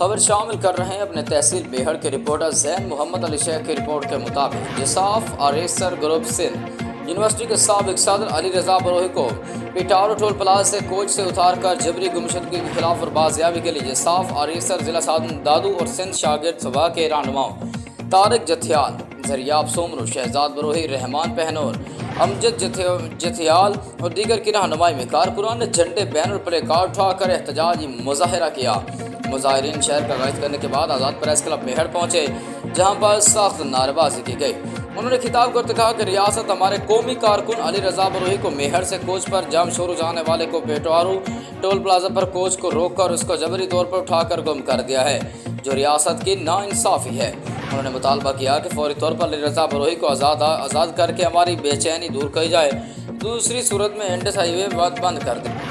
خبر شامل کر رہے ہیں اپنے تحصیل بیہڑ کے رپورٹر زین محمد علی شیخ کی رپورٹ کے مطابق جساف آریسر گروپ سندھ یونیورسٹی کے سابق صدر علی رضا بروہی کو پیٹارو ٹول پلازا سے کوچ سے اتار کر جبری گمشدگی کے خلاف اور بازیابی کے لیے جساف آریسر ضلع سعادت دادو اور سندھ شاگرد سبھا کے رہنماؤں طارق جتھیال، زریاب سومرو، شہزاد بروہی، رحمان پہنور، امجد جتھیال اور دیگر کی رہنمائی میں کارکنان نے جھنڈے، بینر، پلے کارڈ اٹھا کر احتجاجی مظاہرہ کیا۔ مظاہرین شہر کا گشت کرنے کے بعد آزاد پریس کلب بیہڑ پہنچے، جہاں پر سخت نعرے بازی کی گئی۔ انہوں نے خطاب کرتے کہا کہ ریاست ہمارے قومی کارکن علی رضا بروہی کو میہڑ سے کوچ پر جام شروع جانے والے کو پیٹارو ٹول پلازا پر کوچ کو روک کر اس کو جبری طور پر اٹھا کر گم کر دیا ہے، جو ریاست کی ناانصافی ہے۔ انہوں نے مطالبہ کیا کہ فوری طور پر علی رضا بروہی کو آزاد کر کے ہماری بے چینی دور کی جائے، دوسری صورت میں انڈس ہائی وے بند کر دیں۔